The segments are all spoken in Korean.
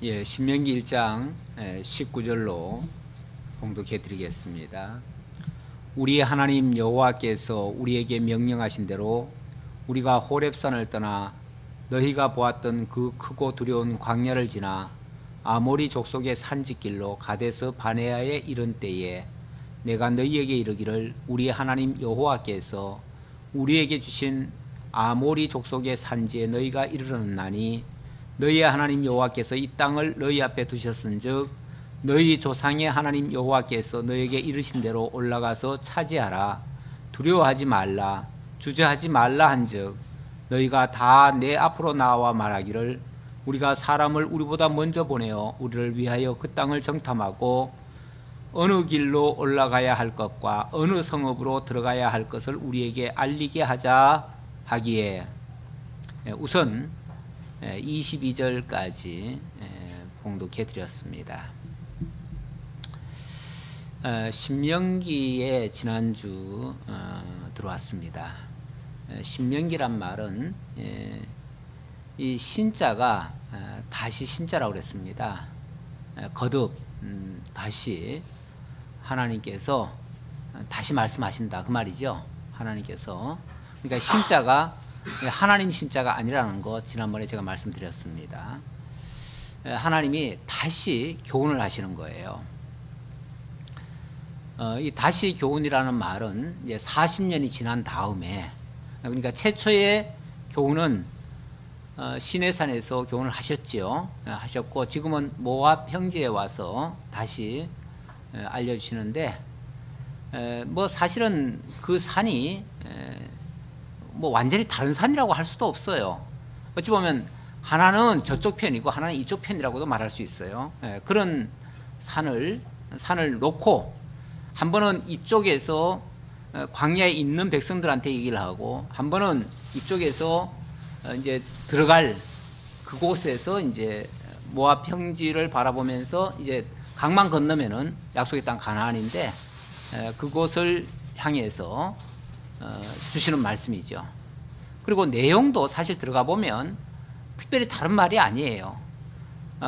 신명기 1장 19절로 봉독해 드리겠습니다. 우리 하나님 여호와께서 우리에게 명령하신 대로 우리가 호렙산을 떠나 너희가 보았던 그 크고 두려운 광야를 지나 아모리 족속의 산지길로 가데스 바네아에 이른 때에 내가 너희에게 이르기를 우리 하나님 여호와께서 우리에게 주신 아모리 족속의 산지에 너희가 이르렀나니 너희의 하나님 여호와께서 이 땅을 너희 앞에 두셨은즉 너희 조상의 하나님 여호와께서 너희에게 이르신 대로 올라가서 차지하라. 두려워하지 말라. 주저하지 말라 한즉 너희가 다 내 앞으로 나와 말하기를 우리가 사람을 우리보다 먼저 보내어 우리를 위하여 그 땅을 정탐하고 어느 길로 올라가야 할 것과 어느 성읍으로 들어가야 할 것을 우리에게 알리게 하자 하기에 우선 22절까지 봉독해 드렸습니다. 신명기에 지난주 들어왔습니다. 신명기란 말은 이 신자가 다시 신자라고 그랬습니다. 거듭 다시 하나님께서 다시 말씀하신다 그 말이죠. 하나님께서 그러니까 신자가 하나님 신자가 아니라는 거 지난번에 제가 말씀드렸습니다. 하나님이 다시 교훈을 하시는 거예요. 이 다시 교훈이라는 말은 이제 40년이 지난 다음에, 그러니까 최초의 교훈은 시내산에서 교훈을 하셨고 지금은 모압 평지에 와서 다시 알려주시는데, 뭐 사실은 그 산이 뭐 완전히 다른 산이라고 할 수도 없어요. 어찌 보면 하나는 저쪽 편이고 하나는 이쪽 편이라고도 말할 수 있어요. 그런 산을 놓고 한 번은 이쪽에서 광야에 있는 백성들한테 얘기를 하고 한 번은 이쪽에서 이제 들어갈 그곳에서 이제 모압 평지를 바라보면서 이제 강만 건너면은 약속의 땅 가나안인데 그곳을 향해서 주시는 말씀이죠. 그리고 내용도 사실 들어가 보면 특별히 다른 말이 아니에요.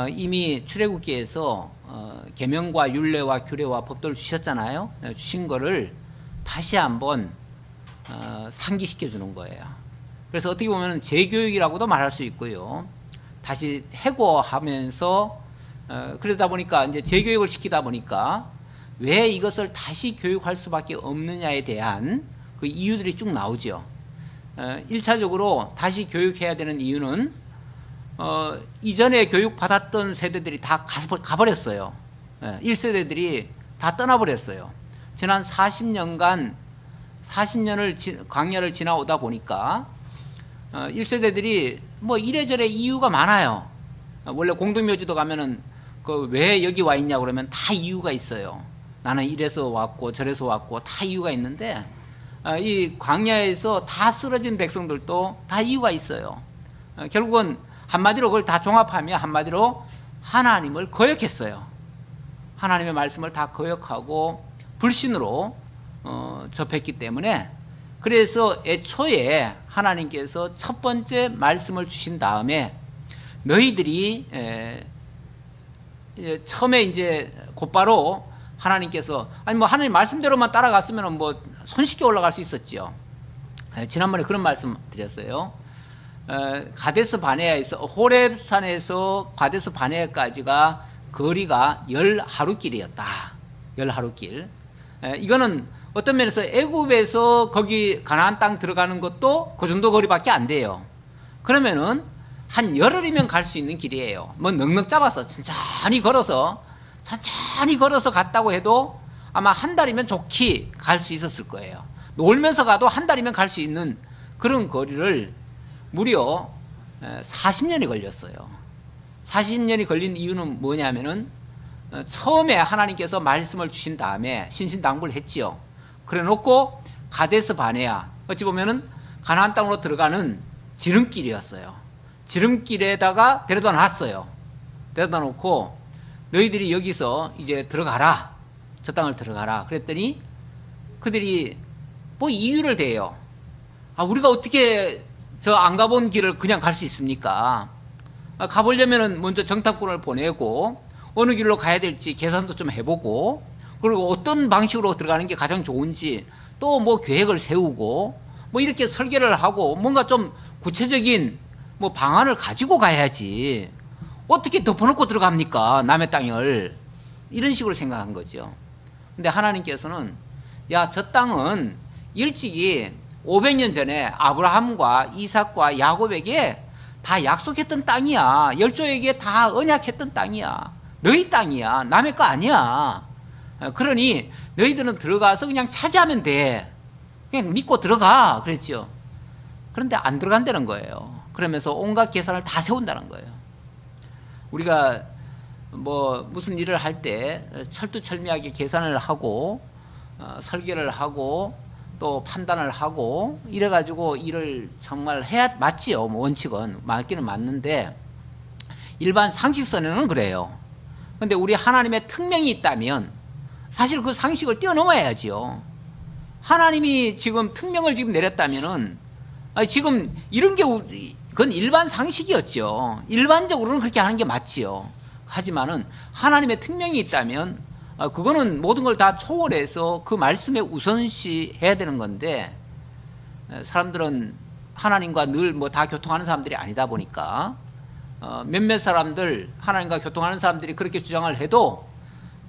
이미 출애굽기에서 계명과 율례와 규례와 법도를 주셨잖아요. 주신 거를 다시 한번 상기시켜 주는 거예요. 그래서 어떻게 보면 재교육이라고도 말할 수 있고요. 다시 해고하면서 그러다 보니까 이제 재교육을 시키다 보니까 왜 이것을 다시 교육할 수밖에 없느냐에 대한 그 이유들이 쭉 나오죠. 1차적으로 다시 교육해야 되는 이유는 이전에 교육받았던 세대들이 다 가버렸어요. 1세대들이 다 떠나버렸어요. 지난 40년간 40년을 광야를 지나오다 보니까 1세대들이 뭐 이래저래 이유가 많아요. 원래 공동묘지도 가면은 그 왜 여기 와 있냐 그러면 다 이유가 있어요. 나는 이래서 왔고 저래서 왔고 다 이유가 있는데 이 광야에서 다 쓰러진 백성들도 다 이유가 있어요. 결국은 한마디로 그걸 다 종합하면 한마디로 하나님을 거역했어요. 하나님의 말씀을 다 거역하고 불신으로 접했기 때문에, 그래서 애초에 하나님께서 첫 번째 말씀을 주신 다음에 너희들이 처음에 이제 곧바로 하나님께서 아니 뭐 하나님 말씀대로만 따라갔으면 뭐 손쉽게 올라갈 수 있었지요. 지난번에 그런 말씀 드렸어요. 가데스 바네아에서 호렙산에서 가데스 바네아까지가 거리가 10하루길이었다. 10하루길. 이거는 어떤 면에서 애굽에서 거기 가나안 땅 들어가는 것도 그 정도 거리밖에 안 돼요. 그러면은 한 열흘이면 갈 수 있는 길이에요. 뭐 넉넉 잡아서 천천히 걸어서 갔다고 해도 아마 한 달이면 좋게 갈 수 있었을 거예요. 놀면서 가도 한 달이면 갈 수 있는 그런 거리를 무려 40년이 걸렸어요. 40년이 걸린 이유는 뭐냐면은 처음에 하나님께서 말씀을 주신 다음에 신신당부를 했지요. 그래 놓고 가데스 바네아, 어찌 보면은 가나안 땅으로 들어가는 지름길이었어요. 지름길에다가 데려다 놨어요. 데려다 놓고 너희들이 여기서 이제 들어가라. 저 땅을 들어가라. 그랬더니 그들이 뭐 이유를 대요. 우리가 어떻게 저 안 가본 길을 그냥 갈 수 있습니까? 가보려면은 먼저 정탐꾼을 보내고 어느 길로 가야 될지 계산도 좀 해보고, 그리고 어떤 방식으로 들어가는 게 가장 좋은지 또 뭐 계획을 세우고 뭐 이렇게 설계를 하고 뭔가 좀 구체적인 뭐 방안을 가지고 가야지 어떻게 덮어놓고 들어갑니까 남의 땅을. 이런 식으로 생각한 거죠. 근데 하나님께서는 야, 저 땅은 일찍이 500년 전에 아브라함과 이삭과 야곱에게 다 약속했던 땅이야. 열조에게 다 언약했던 땅이야. 너희 땅이야. 남의 거 아니야. 그러니 너희들은 들어가서 그냥 차지하면 돼. 그냥 믿고 들어가. 그랬죠. 그런데 안 들어간다는 거예요. 그러면서 온갖 계산을 다 세운다는 거예요. 우리가 뭐 무슨 일을 할 때 철두철미하게 계산을 하고 설계를 하고 또 판단을 하고 이래가지고 일을 정말 해야 맞지요. 뭐 원칙은 맞기는 맞는데 일반 상식선에는 그래요. 근데 우리 하나님의 특명이 있다면 사실 그 상식을 뛰어넘어야지요. 하나님이 지금 특명을 지금 내렸다면은 지금 이런 게 그건 일반 상식이었죠. 일반적으로는 그렇게 하는 게 맞지요. 하지만은 하나님의 특명이 있다면 그거는 모든 걸 다 초월해서 그 말씀에 우선시 해야 되는 건데, 사람들은 하나님과 늘 뭐 다 교통하는 사람들이 아니다 보니까 몇몇 사람들, 하나님과 교통하는 사람들이 그렇게 주장을 해도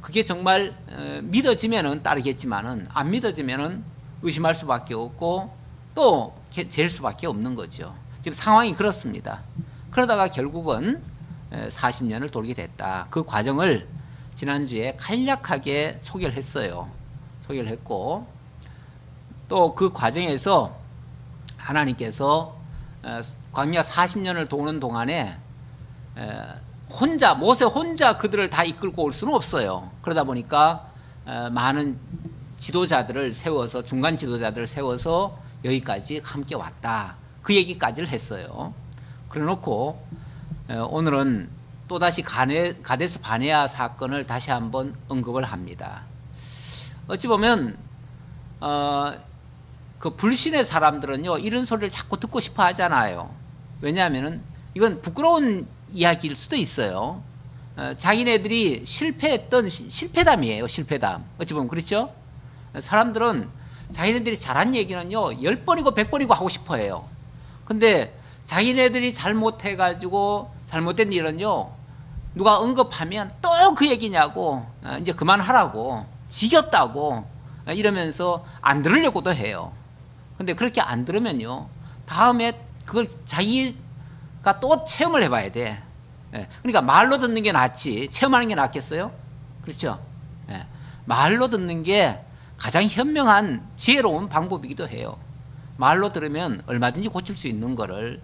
그게 정말 믿어지면은 따르겠지만은 안 믿어지면은 의심할 수밖에 없고 또 잴 수밖에 없는 거죠. 지금 상황이 그렇습니다. 그러다가 결국은 40년을 돌게 됐다. 그 과정을 지난주에 간략하게 소개를 했어요. 소개를 했고 또 그 과정에서 하나님께서 광야 40년을 도는 동안에 모세 혼자 그들을 다 이끌고 올 수는 없어요. 그러다 보니까 많은 지도자들을 세워서, 중간 지도자들을 세워서 여기까지 함께 왔다. 그 얘기까지를 했어요. 그래 놓고 오늘은 또다시 가데스 바네아 사건을 다시 한번 언급을 합니다. 어찌 보면 그 불신의 사람들은요 이런 소리를 자꾸 듣고 싶어 하잖아요. 왜냐하면은 이건 부끄러운 이야기일 수도 있어요. 자기네들이 실패했던 실패담이에요. 실패담. 어찌 보면 그렇죠? 사람들은 자기네들이 잘한 얘기는요 10번이고 100번이고 하고 싶어 해요. 근데 자기네들이 잘못해가지고 잘못된 일은요 누가 언급하면 또 그 얘기냐고, 이제 그만하라고, 지겹다고 이러면서 안 들으려고도 해요. 근데 그렇게 안 들으면요 다음에 그걸 자기가 또 체험을 해봐야 돼. 그러니까 말로 듣는 게 낫지 체험하는 게 낫겠어요? 그렇죠? 말로 듣는 게 가장 현명한 지혜로운 방법이기도 해요. 말로 들으면 얼마든지 고칠 수 있는 거를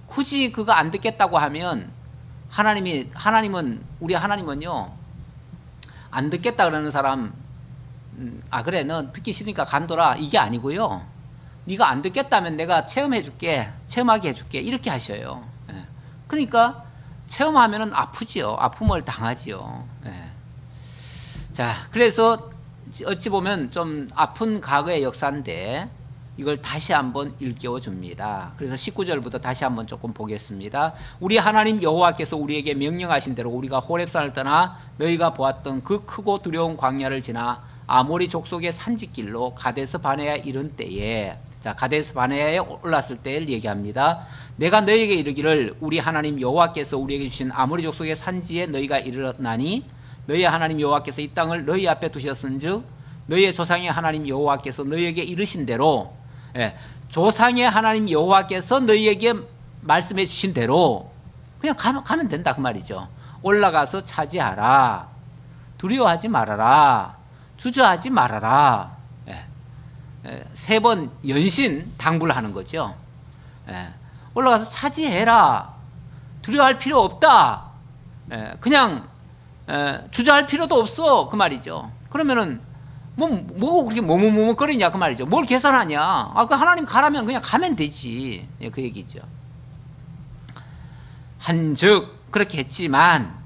굳이 그거 안 듣겠다고 하면 우리 하나님은요 안 듣겠다 그러는 사람 그래 너 듣기 싫으니까 간둬라 이게 아니고요, 네가 안 듣겠다면 내가 체험하게 해줄게 이렇게 하셔요. 그러니까 체험하면은 아프지요. 아픔을 당하지요. 자, 그래서 어찌 보면 좀 아픈 과거의 역사인데 이걸 다시 한번 일깨워 줍니다. 그래서 19절부터 다시 한번 조금 보겠습니다. 우리 하나님 여호와께서 우리에게 명령하신 대로 우리가 호렙산을 떠나 너희가 보았던 그 크고 두려운 광야를 지나 아모리 족속의 산지길로 가데스 바네아에 이른 때에, 자 가데스 바네아에 올랐을 때를 얘기합니다. 내가 너희에게 이르기를 우리 하나님 여호와께서 우리에게 주신 아모리 족속의 산지에 너희가 이르렀나니 너희의 하나님 여호와께서 이 땅을 너희 앞에 두셨은즉 너희의 조상의 하나님 여호와께서 너희에게 이르신 대로, 조상의 하나님 여호와께서 너희에게 말씀해 주신 대로 그냥 가면 된다 그 말이죠. 올라가서 차지하라. 두려워하지 말아라. 주저하지 말아라. 3번 연신 당부를 하는 거죠. 올라가서 차지해라. 두려워할 필요 없다. 그냥 주저할 필요도 없어 그 말이죠. 그러면은 뭐 그렇게 뭐뭐뭐거리냐 그 말이죠. 뭘 계산하냐. 그 하나님 가라면 그냥 가면 되지. 그 얘기죠. 한즉 그렇게 했지만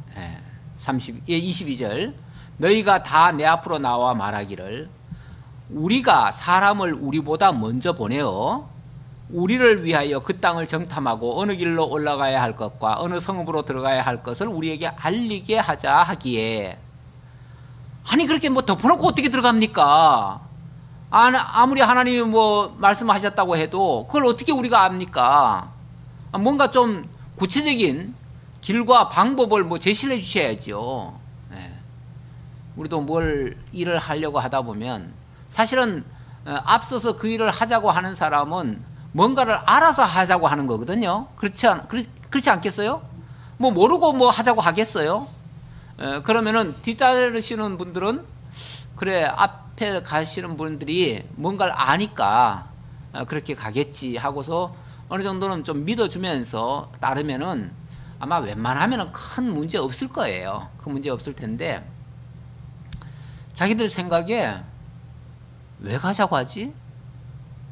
22절 너희가 다 내 앞으로 나와 말하기를 우리가 사람을 우리보다 먼저 보내어 우리를 위하여 그 땅을 정탐하고 어느 길로 올라가야 할 것과 어느 성읍으로 들어가야 할 것을 우리에게 알리게 하자 하기에, 아니 그렇게 뭐 덮어놓고 어떻게 들어갑니까? 아무리 하나님이 뭐 말씀하셨다고 해도 그걸 어떻게 우리가 압니까? 뭔가 좀 구체적인 길과 방법을 뭐 제시를 해 주셔야죠. 네. 우리도 뭘 일을 하려고 하다 보면 사실은 앞서서 그 일을 하자고 하는 사람은 뭔가를 알아서 하자고 하는 거거든요. 그렇지 않겠어요? 뭐 모르고 뭐 하자고 하겠어요? 그러면은 뒤따르시는 분들은 그래 앞에 가시는 분들이 뭔가를 아니까 그렇게 가겠지 하고서 어느 정도는 좀 믿어주면서 따르면은 아마 웬만하면은 큰 문제 없을 거예요. 큰 문제 없을 텐데 자기들 생각에 왜 가자고 하지?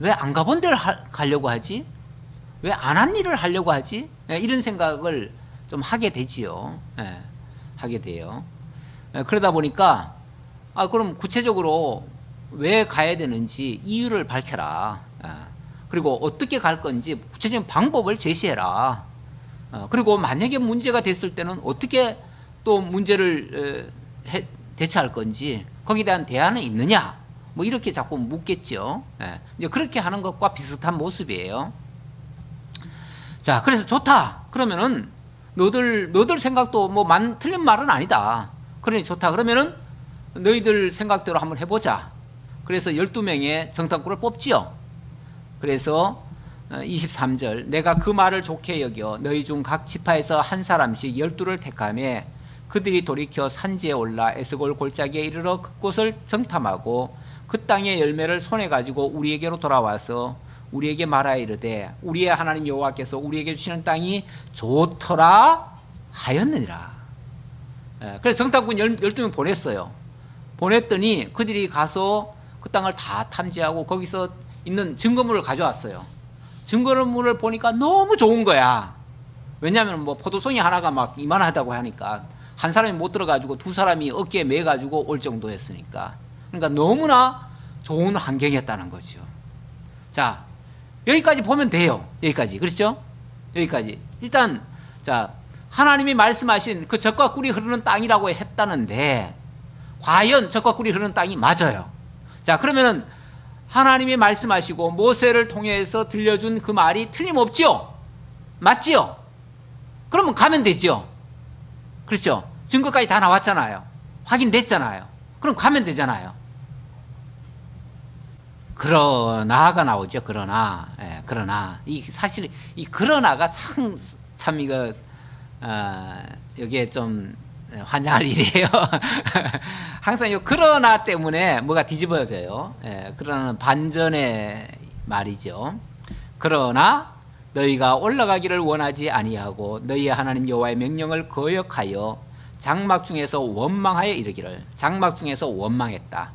왜 안 가본 데를 가려고 하지? 왜 안 한 일을 하려고 하지? 이런 생각을 좀 하게 되지요. 하게 돼요. 그러다 보니까 그럼 구체적으로 왜 가야 되는지 이유를 밝혀라. 그리고 어떻게 갈 건지 구체적인 방법을 제시해라. 그리고 만약에 문제가 됐을 때는 어떻게 또 문제를 대처할 건지 거기에 대한 대안은 있느냐? 뭐 이렇게 자꾸 묻겠죠. 이제 그렇게 하는 것과 비슷한 모습이에요. 자, 그래서 좋다. 그러면은 너들 생각도 뭐 틀린 말은 아니다. 그러니 좋다. 그러면은 너희들 생각대로 한번 해보자. 그래서 12명의 정탐꾼을 뽑지요. 그래서 23절 내가 그 말을 좋게 여겨 너희 중 각 지파에서 한 사람씩 12를 택하며 그들이 돌이켜 산지에 올라 에스골 골짜기에 이르러 그곳을 정탐하고 그 땅의 열매를 손에 가지고 우리에게로 돌아와서 우리에게 말하여 이르되 우리의 하나님 여호와께서 우리에게 주시는 땅이 좋더라 하였느니라. 그래서 정탐꾼 12명 보냈어요. 보냈더니 그들이 가서 그 땅을 다 탐지하고 거기서 있는 증거물을 가져왔어요. 증거물을 보니까 너무 좋은 거야. 왜냐하면 뭐 포도송이 하나가 막 이만하다고 하니까 한 사람이 못 들어가지고 두 사람이 어깨에 매가지고 올 정도였으니까. 그러니까 너무나 좋은 환경이었다는 거죠. 자, 여기까지 보면 돼요. 여기까지. 그렇죠? 여기까지. 일단, 자, 하나님이 말씀하신 그 젖과 꿀이 흐르는 땅이라고 했다는데, 과연 젖과 꿀이 흐르는 땅이 맞아요. 자, 그러면은, 하나님이 말씀하시고 모세를 통해서 들려준 그 말이 틀림없지요? 맞지요? 그러면 가면 되죠? 그렇죠? 증거까지 다 나왔잖아요. 확인됐잖아요. 그럼 가면 되잖아요. 그러나가 나오죠. 그러나, 그러나 사실 이 그러나가 참 이거 여기에 좀 환장할 일이에요. 항상 이 그러나 때문에 뭐가 뒤집어져요. 그러나는 반전의 말이죠. 그러나 너희가 올라가기를 원하지 아니하고 너희의 하나님 여호와의 명령을 거역하여 장막 중에서 원망하여 이르기를. 장막 중에서 원망했다.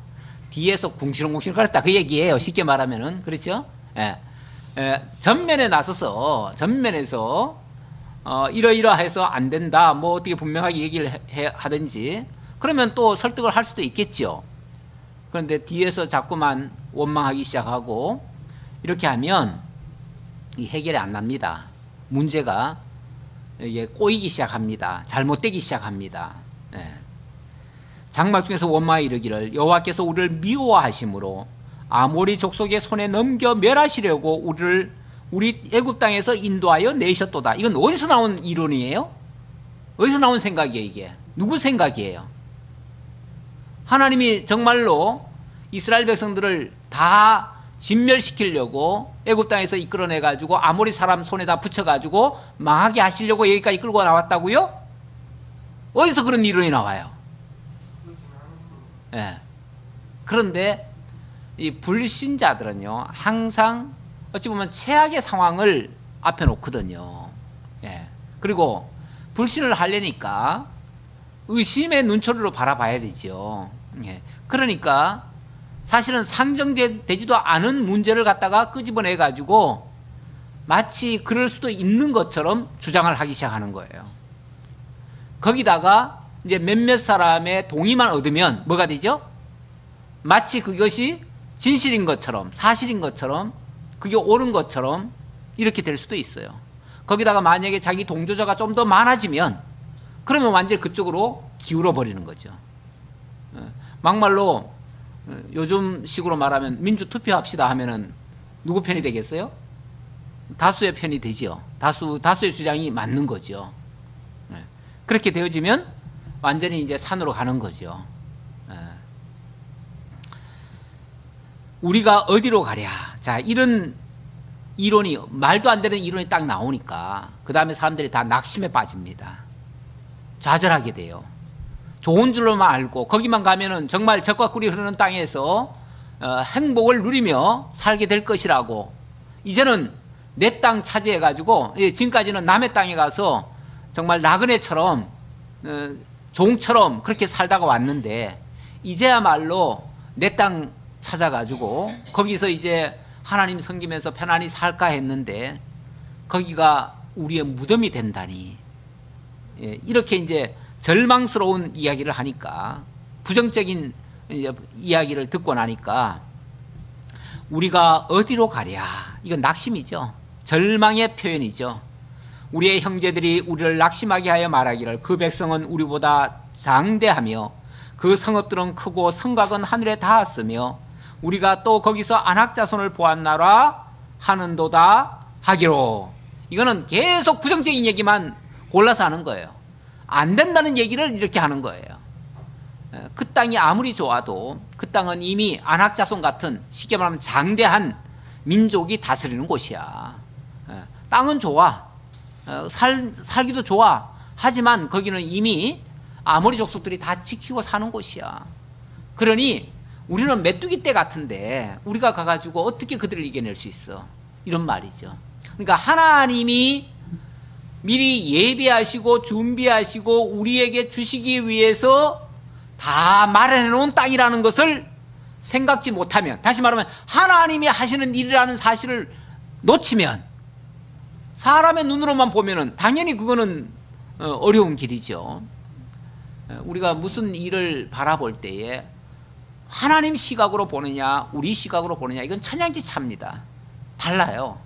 뒤에서 궁시렁궁시렁 거렸다. 그 얘기예요. 쉽게 말하면은. 그렇죠? 전면에 나서서 전면에서 이러이러해서 안 된다. 뭐 어떻게 분명하게 얘기를 하든지 그러면 또 설득을 할 수도 있겠죠. 그런데 뒤에서 자꾸만 원망하기 시작하고 이렇게 하면 이 해결이 안 납니다. 문제가 이게 꼬이기 시작합니다. 잘못되기 시작합니다. 장막 중에서 원망하여 이르기를 여호와께서 우리를 미워하심으로 아모리 족속의 손에 넘겨 멸하시려고 우리 애굽 땅에서 인도하여 내셨도다. 이건 어디서 나온 이론이에요? 어디서 나온 생각이에요? 이게 누구 생각이에요? 하나님이 정말로 이스라엘 백성들을 다 진멸시키려고 애굽 땅에서 이끌어내 가지고 아모리 사람 손에다 붙여 가지고 망하게 하시려고 여기까지 끌고 나왔다고요? 어디서 그런 이론이 나와요? 그런데 이 불신자들은요 항상 어찌 보면 최악의 상황을 앞에 놓거든요. 그리고 불신을 하려니까 의심의 눈초리로 바라봐야 되죠. 그러니까 사실은 상정되지도 않은 문제를 갖다가 끄집어내 가지고 마치 그럴 수도 있는 것처럼 주장을 하기 시작하는 거예요. 거기다가 이제 몇몇 사람의 동의만 얻으면 뭐가 되죠? 마치 그것이 진실인 것처럼 사실인 것처럼 그게 옳은 것처럼 이렇게 될 수도 있어요. 거기다가 만약에 자기 동조자가 좀 더 많아지면 그러면 완전히 그쪽으로 기울어 버리는 거죠. 막말로 요즘 식으로 말하면 민주투표합시다 하면은 누구 편이 되겠어요? 다수의 편이 되죠. 다수의 주장이 맞는 거죠. 그렇게 되어지면 완전히 이제 산으로 가는 거죠. 우리가 어디로 가랴? 자, 이런 이론이, 말도 안 되는 이론이 딱 나오니까 그 다음에 사람들이 다 낙심에 빠집니다. 좌절하게 돼요. 좋은 줄로만 알고 거기만 가면은 정말 젖과 꿀이 흐르는 땅에서 행복을 누리며 살게 될 것이라고, 이제는 내 땅 차지해가지고, 지금까지는 남의 땅에 가서 정말 나그네처럼 종처럼 그렇게 살다가 왔는데 이제야말로 내 땅 찾아가지고 거기서 이제 하나님 섬기면서 편안히 살까 했는데 거기가 우리의 무덤이 된다니, 이렇게 이제 절망스러운 이야기를 하니까, 부정적인 이야기를 듣고 나니까 우리가 어디로 가랴? 이건 낙심이죠. 절망의 표현이죠. 우리의 형제들이 우리를 낙심하게 하여 말하기를 그 백성은 우리보다 장대하며 그 성읍들은 크고 성곽은 하늘에 닿았으며 우리가 또 거기서 안악자손을 보았나라 하는도다 하기로. 이거는 계속 부정적인 얘기만 골라서 하는 거예요. 안 된다는 얘기를 이렇게 하는 거예요. 그 땅이 아무리 좋아도 그 땅은 이미 안악자손 같은, 쉽게 말하면 장대한 민족이 다스리는 곳이야. 땅은 좋아, 살기도 좋아. 하지만 거기는 이미 아모리 족속들이 다 지키고 사는 곳이야. 그러니 우리는 메뚜기 떼 같은데 우리가 가가지고 어떻게 그들을 이겨낼 수 있어? 이런 말이죠. 그러니까 하나님이 미리 예비하시고 준비하시고 우리에게 주시기 위해서 다 마련해 놓은 땅이라는 것을 생각지 못하면, 다시 말하면 하나님이 하시는 일이라는 사실을 놓치면, 사람의 눈으로만 보면은 당연히 그거는 어려운 길이죠. 우리가 무슨 일을 바라볼 때에 하나님 시각으로 보느냐 우리 시각으로 보느냐, 이건 천양지차입니다. 달라요.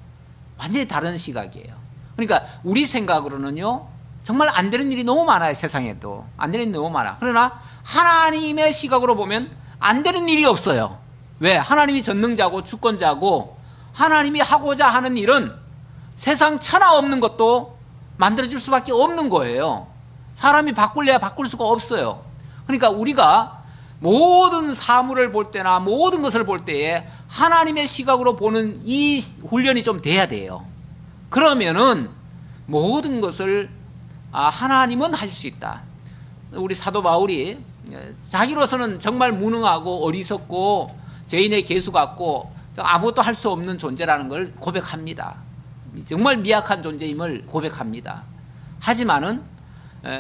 완전히 다른 시각이에요. 그러니까 우리 생각으로는요 정말 안 되는 일이 너무 많아요. 세상에도 안 되는 일이 너무 많아. 그러나 하나님의 시각으로 보면 안 되는 일이 없어요. 왜? 하나님이 전능자고 주권자고 하나님이 하고자 하는 일은 세상 천하 없는 것도 만들어줄 수밖에 없는 거예요. 사람이 바꿀래야 바꿀 수가 없어요. 그러니까 우리가 모든 사물을 볼 때나 모든 것을 볼 때에 하나님의 시각으로 보는 이 훈련이 좀 돼야 돼요. 그러면은 모든 것을 하나님은 하실 수 있다. 우리 사도 바울이 자기로서는 정말 무능하고 어리석고 죄인의 계수 같고 아무것도 할 수 없는 존재라는 걸 고백합니다. 정말 미약한 존재임을 고백합니다. 하지만은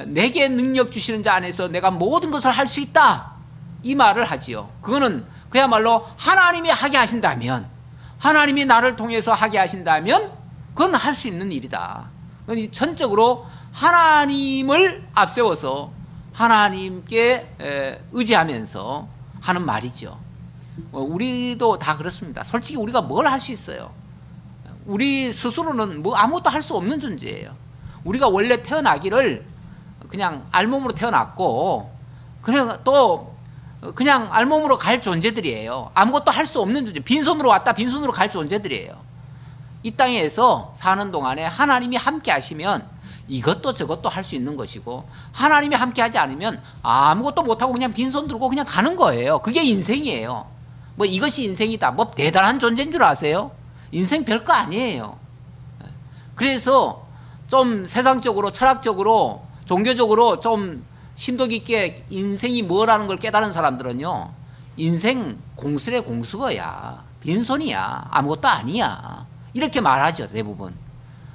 내게 능력 주시는 자 안에서 내가 모든 것을 할 수 있다, 이 말을 하지요. 그거는 그야말로 하나님이 하게 하신다면, 하나님이 나를 통해서 하게 하신다면 그건 할 수 있는 일이다. 전적으로 하나님을 앞세워서 하나님께 의지하면서 하는 말이죠. 우리도 다 그렇습니다. 솔직히 우리가 뭘 할 수 있어요? 우리 스스로는 뭐 아무것도 할 수 없는 존재예요. 우리가 원래 태어나기를 그냥 알몸으로 태어났고 그냥 또 그냥 알몸으로 갈 존재들이에요. 아무것도 할 수 없는 존재, 빈손으로 왔다 빈손으로 갈 존재들이에요. 이 땅에서 사는 동안에 하나님이 함께 하시면 이것도 저것도 할 수 있는 것이고, 하나님이 함께 하지 않으면 아무것도 못하고 그냥 빈손 들고 그냥 가는 거예요. 그게 인생이에요. 뭐 이것이 인생이다, 뭐 대단한 존재인 줄 아세요? 인생 별거 아니에요. 그래서 좀 세상적으로 철학적으로 종교적으로 좀 심도 깊게 인생이 뭐라는 걸 깨달은 사람들은요, 인생 공수래 공수거야, 빈손이야, 아무것도 아니야, 이렇게 말하죠. 대부분.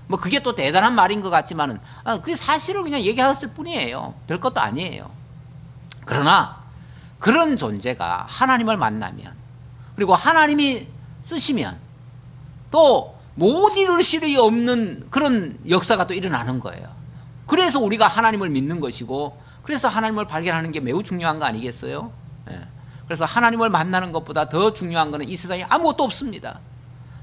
뭐 그게 또 대단한 말인 것 같지만은 그게 사실을 그냥 얘기했을 뿐이에요. 별것도 아니에요. 그러나 그런 존재가 하나님을 만나면, 그리고 하나님이 쓰시면 또 못 이룰 일이 없는 그런 역사가 또 일어나는 거예요. 그래서 우리가 하나님을 믿는 것이고, 그래서 하나님을 발견하는 게 매우 중요한 거 아니겠어요? 그래서 하나님을 만나는 것보다 더 중요한 것은 이 세상에 아무것도 없습니다.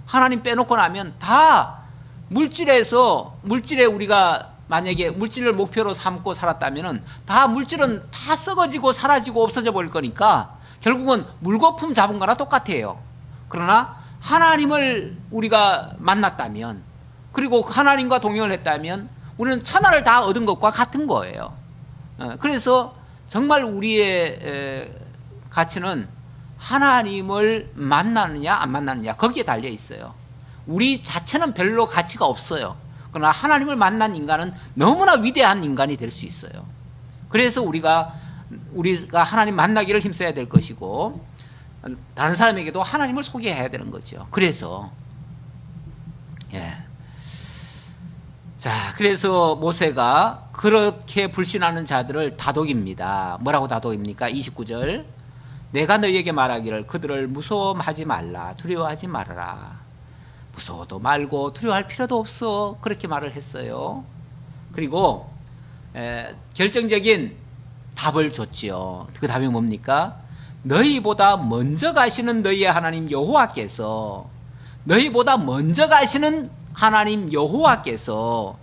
하나님 빼놓고 나면 다 물질에 우리가 만약에 물질을 목표로 삼고 살았다면은 다 물질은 다 썩어지고 사라지고 없어져 버릴 거니까 결국은 물거품 잡은 거나 똑같아요. 그러나 하나님을 우리가 만났다면, 그리고 하나님과 동행을 했다면 우리는 천하를 다 얻은 것과 같은 거예요. 그래서 정말 우리의 가치는 하나님을 만나느냐 안 만나느냐 거기에 달려 있어요. 우리 자체는 별로 가치가 없어요. 그러나 하나님을 만난 인간은 너무나 위대한 인간이 될 수 있어요. 그래서 우리가 하나님 만나기를 힘써야 될 것이고, 다른 사람에게도 하나님을 소개해야 되는 거죠. 그래서 그래서 모세가 그렇게 불신하는 자들을 다독입니다. 뭐라고 다독입니까? 29절, 내가 너희에게 말하기를 그들을 무서워하지 말라, 두려워하지 말아라. 무서워도 말고 두려워할 필요도 없어, 그렇게 말을 했어요. 그리고 결정적인 답을 줬지요. 그 답이 뭡니까? 너희보다 먼저 가시는 너희의 하나님 여호와께서, 너희보다 먼저 가시는 하나님 여호와께서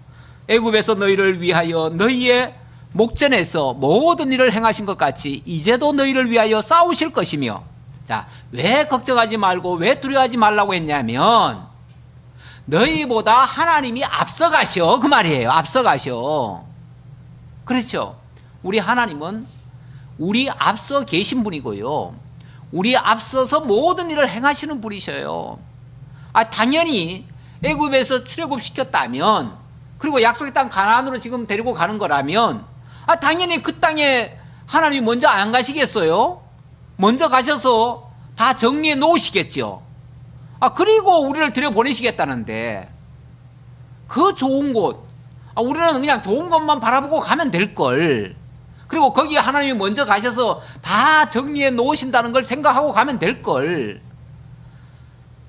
애굽에서 너희를 위하여 너희의 목전에서 모든 일을 행하신 것 같이 이제도 너희를 위하여 싸우실 것이며. 자, 왜 걱정하지 말고 왜 두려워하지 말라고 했냐면 너희보다 하나님이 앞서가셔, 그 말이에요. 앞서가셔. 그렇죠. 우리 하나님은 우리 앞서 계신 분이고요, 우리 앞서서 모든 일을 행하시는 분이셔요. 당연히 애굽에서 출애굽시켰다면, 그리고 약속의 땅 가나안으로 지금 데리고 가는 거라면 당연히 그 땅에 하나님이 먼저 안 가시겠어요? 먼저 가셔서 다 정리해 놓으시겠죠. 그리고 우리를 들여보내시겠다는데, 그 좋은 곳, 우리는 그냥 좋은 것만 바라보고 가면 될걸. 그리고 거기에 하나님이 먼저 가셔서 다 정리해 놓으신다는 걸 생각하고 가면 될걸.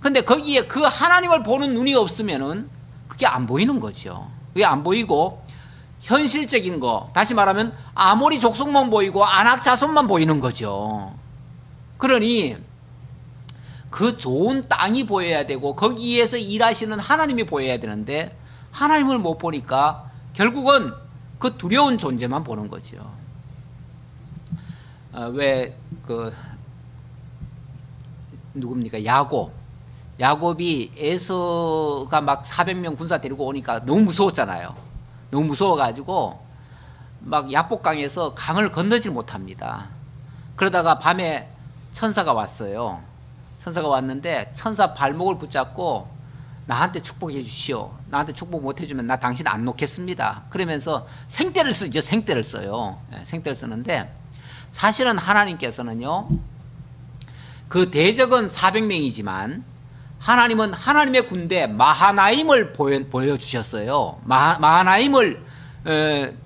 근데 거기에 그 하나님을 보는 눈이 없으면은 그게 안 보이는 거죠. 그게 안 보이고 현실적인 거, 다시 말하면 아모리 족속만 보이고 아낙 자손만 보이는 거죠. 그러니 그 좋은 땅이 보여야 되고 거기에서 일하시는 하나님이 보여야 되는데 하나님을 못 보니까 결국은 그 두려운 존재만 보는 거죠. 누굽니까? 야곱이 에서가 막 400명 군사 데리고 오니까 너무 무서웠잖아요. 너무 무서워가지고 막 야복강에서 강을 건너질 못합니다. 그러다가 밤에 천사가 왔어요. 천사가 왔는데 천사 발목을 붙잡고 나한테 축복해 주시오, 나한테 축복 못 해주면 나 당신 안 놓겠습니다, 그러면서 생떼를 쓰죠. 생떼를 써요. 생떼를 쓰는데 사실은 하나님께서는요, 그 대적은 400명이지만 하나님은 하나님의 군대 마하나임을 보여주셨어요. 마하나임을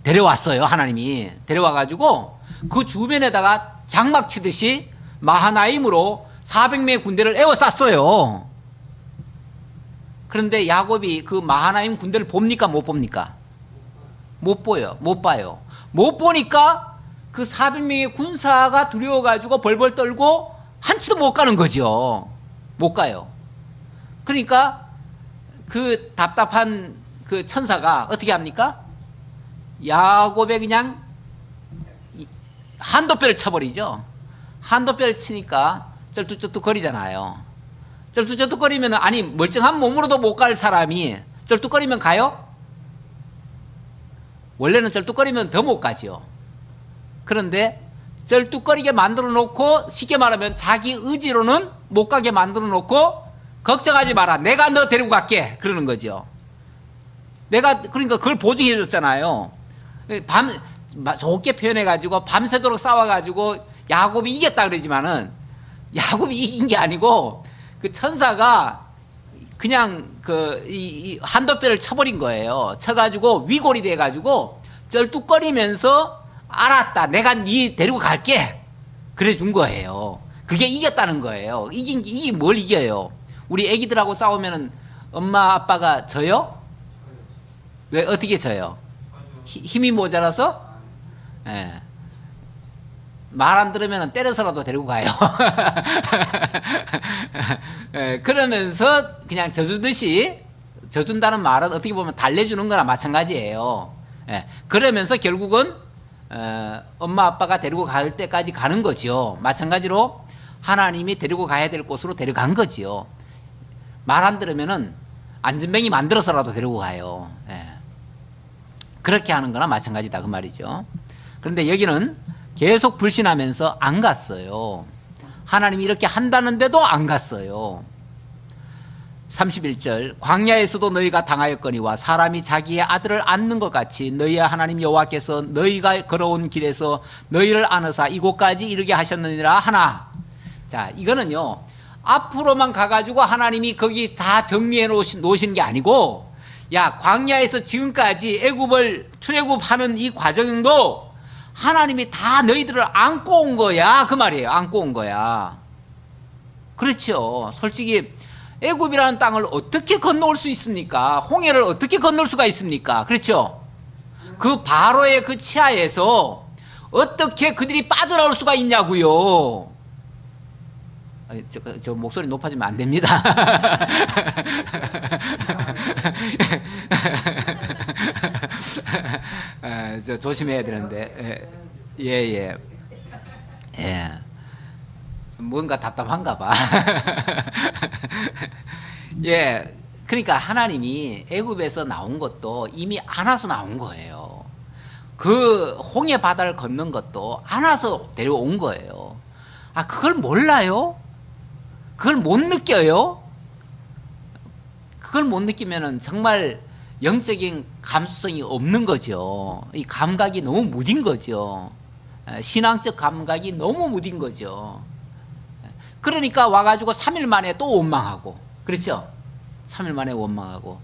데려왔어요. 하나님이 데려와가지고 그 주변에다가 장막 치듯이 마하나임으로 400명의 군대를 에워쌌어요. 그런데 야곱이 그 마하나임 군대를 봅니까 못 봅니까? 못 보여. 못 봐요. 못 보니까 그 400명의 군사가 두려워가지고 벌벌 떨고 한치도 못 가는 거죠. 못 가요. 그러니까 그 답답한 그 천사가 어떻게 합니까? 야곱에 그냥 한도뼈를 쳐버리죠. 한도뼈를 치니까 쩔뚝쩔뚝 거리잖아요. 쩔뚝쩔뚝 거리면, 아니 멀쩡한 몸으로도 못 갈 사람이 쩔뚝거리면 가요? 원래는 쩔뚝거리면 더 못 가죠. 그런데 쩔뚝거리게 만들어 놓고, 쉽게 말하면 자기 의지로는 못 가게 만들어 놓고 걱정하지 마라, 내가 너 데리고 갈게, 그러는 거죠. 그러니까 그걸 보증해 줬잖아요. 좋게 표현해 가지고 밤새도록 싸워 가지고 야곱이 이겼다 그러지만은 야곱이 이긴 게 아니고 그 천사가 그냥 이 한도뼈를 쳐버린 거예요. 쳐가지고 위골이 돼가지고 쩔뚝거리면서 알았다, 내가 네 데리고 갈게, 그래 준 거예요. 그게 이겼다는 거예요. 이게 뭘 이겨요? 우리 애기들하고 싸우면은 엄마 아빠가 져요? 왜, 어떻게 져요? 힘이 모자라서? 예. 말 안 들으면 때려서라도 데리고 가요. 그러면서 그냥 져주듯이, 져준다는 말은 어떻게 보면 달래주는 거나 마찬가지예요. 그러면서 결국은 엄마 아빠가 데리고 갈 때까지 가는 거죠. 마찬가지로 하나님이 데리고 가야 될 곳으로 데려간 거지요. 말 안 들으면은 안전뱅이 만들어서라도 데리고 가요. 그렇게 하는 거나 마찬가지다 그 말이죠. 그런데 여기는 계속 불신하면서 안 갔어요. 하나님이 이렇게 한다는데도 안 갔어요. 31절 광야에서도 너희가 당하였거니와 사람이 자기의 아들을 안는 것 같이 너희의 하나님 여호와께서 너희가 걸어온 길에서 너희를 안으사 이곳까지 이르게 하셨느니라 하나. 자, 이거는요 앞으로만 가가지고 하나님이 거기 다 정리해 놓으신 게 아니고, 야 광야에서 지금까지 애굽을 출애굽하는 이 과정도 하나님이 다 너희들을 안고 온 거야 그 말이에요. 안고 온 거야. 그렇죠. 솔직히 애굽이라는 땅을 어떻게 건너올 수 있습니까? 홍해를 어떻게 건널 수가 있습니까? 그렇죠. 그 바로의 그 치하에서 어떻게 그들이 빠져나올 수가 있냐고요. 저 목소리 높아지면 안 됩니다. 저 조심해야 되는데. 예. 뭔가 답답한가 봐. 예. 그러니까 하나님이 애굽에서 나온 것도 이미 안아서 나온 거예요. 그 홍해 바다를 걷는 것도 안아서 데려온 거예요. 아, 그걸 몰라요? 그걸 못 느껴요? 그걸 못 느끼면은 정말 영적인 감수성이 없는 거죠. 이 감각이 너무 무딘 거죠. 신앙적 감각이 너무 무딘 거죠. 그러니까 와가지고 3일 만에 또 원망하고, 그렇죠? 3일 만에 원망하고,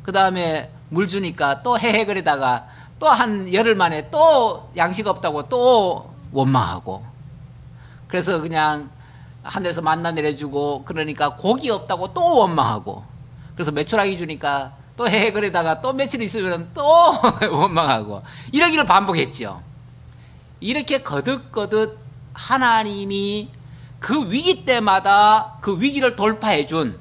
그 다음에 물 주니까 또 헤헤거리다가 또 한 열흘 만에 또 양식 없다고 또 원망하고, 그래서 그냥 한 데서 만나 내려주고, 그러니까 고기 없다고 또 원망하고, 그래서 메추라기 주니까 또 헤헤거리다가 또 며칠 있으면 또 원망하고, 이러기를 반복했죠. 이렇게 거듭거듭 하나님이 그 위기 때마다 그 위기를 돌파해 준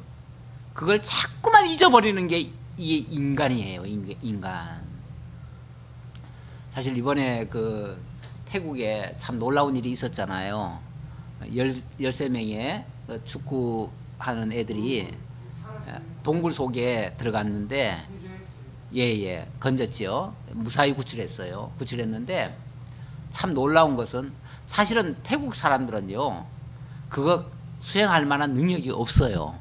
그걸 자꾸만 잊어버리는 게 이 인간이에요. 인간. 사실 이번에 그 태국에 참 놀라운 일이 있었잖아요. 13명의 축구하는 애들이 동굴 속에 들어갔는데, 건졌지요. 무사히 구출했는데 참 놀라운 것은 사실은 태국 사람들은요 그거 수행할 만한 능력이 없어요.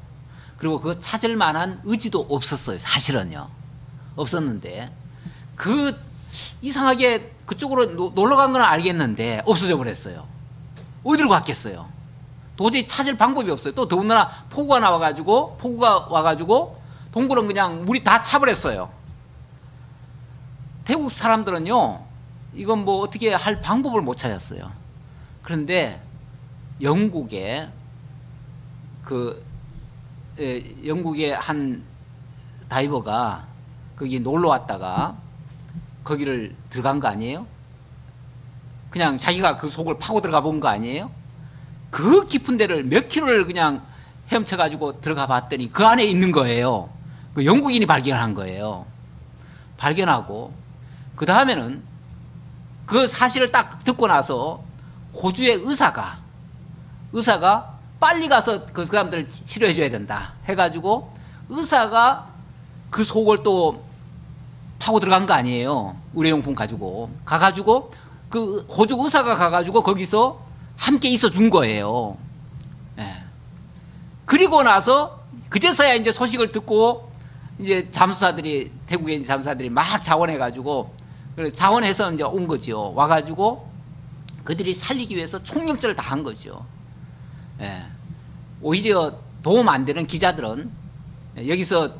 그리고 그거 찾을 만한 의지도 없었어요. 사실은요. 없었는데 그 이상하게 그쪽으로 놀러 간 건 알겠는데 없어져 버렸어요. 어디로 갔겠어요? 도저히 찾을 방법이 없어요. 또 더군다나 폭우가 와가지고 동굴은 그냥 물이 다 차버렸어요. 태국 사람들은요 이건 뭐 어떻게 할 방법을 못 찾았어요. 그런데 영국의 한 다이버가 거기 놀러 왔다가 거기를 들어간 거 아니에요? 그냥 자기가 그 속을 파고 들어가 본 거 아니에요? 그 깊은 데를 몇 킬로를 그냥 헤엄쳐가지고 들어가 봤더니 그 안에 있는 거예요. 그 영국인이 발견한 거예요. 발견하고 그 다음에는 그 사실을 딱 듣고 나서 호주의 의사가 빨리 가서 그 사람들을 치료해 줘야 된다 해가지고 의사가 그 속을 또 파고 들어간 거 아니에요. 의료용품 가지고 그 호주 의사가 가가지고 거기서 함께 있어 준 거예요. 그리고 나서 그제서야 이제 소식을 듣고 이제 태국에 있는 잠수사들이 막 자원해가지고 자원해서 이제 온 거죠. 와가지고 그들이 살리기 위해서 총력전을 다 한 거죠. 오히려 도움 안 되는 기자들은 여기서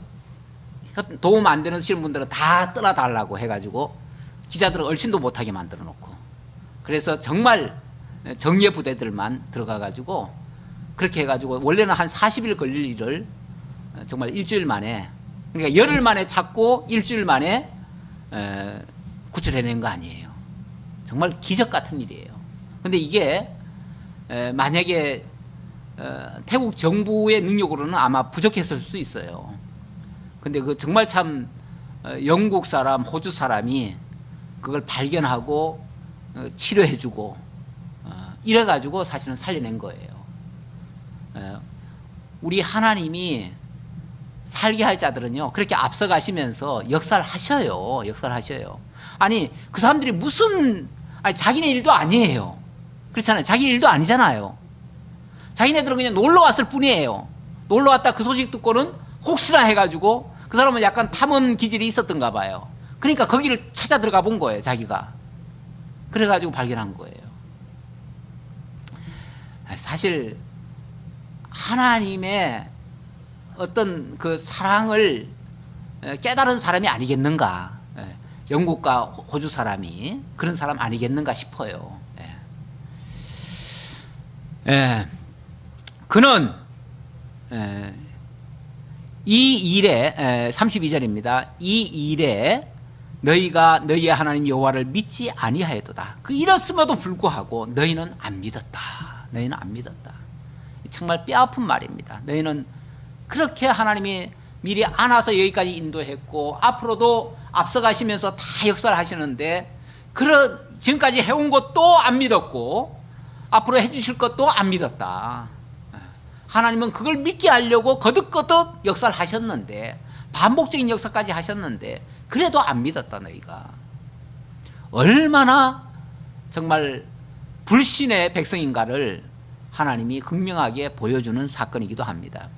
도움 안 되는 분들은 다 떠나달라고 해가지고 기자들은 얼씬도 못하게 만들어 놓고, 그래서 정말 정예 부대들만 들어가가지고 그렇게 해가지고 원래는 한 40일 걸릴 일을 정말 일주일 만에, 그러니까 열흘 만에 찾고 일주일 만에 구출해낸 거 아니에요. 정말 기적 같은 일이에요. 근데 이게 만약에 태국 정부의 능력으로는 아마 부족했을 수 있어요. 근데 그 정말 참 영국 사람, 호주 사람이 그걸 발견하고 치료해주고 이래가지고 사실은 살려낸 거예요. 우리 하나님이 살게 할 자들은요, 그렇게 앞서가시면서 역사를 하셔요. 역사를 하셔요. 아니, 그 사람들이 아니, 자기네 일도 아니에요. 그렇잖아요. 자기 일도 아니잖아요. 자기네들은 그냥 놀러 왔을 뿐이에요. 놀러 왔다 그 소식 듣고는 혹시나 해가지고 그 사람은 약간 탐험 기질이 있었던가 봐요. 그러니까 거기를 찾아 들어가 본 거예요, 자기가. 그래가지고 발견한 거예요. 사실 하나님의 어떤 그 사랑을 깨달은 사람이 아니겠는가. 영국과 호주 사람이 그런 사람 아니겠는가 싶어요. 그는 이 일에 32절입니다. 이 일에 너희가 너희의 하나님 여호와를 믿지 아니하였도다. 그 이랬음에도 불구하고 너희는 안 믿었다. 너희는 안 믿었다. 정말 뼈아픈 말입니다. 너희는 그렇게 하나님이 미리 안아서 여기까지 인도했고 앞으로도 앞서가시면서 다 역사를 하시는데 지금까지 해온 것도 안 믿었고 앞으로 해주실 것도 안 믿었다. 하나님은 그걸 믿게 하려고 거듭거듭 역사를 하셨는데 반복적인 역사까지 하셨는데 그래도 안 믿었다. 너희가 얼마나 정말 불신의 백성인가를 하나님이 극명하게 보여주는 사건이기도 합니다.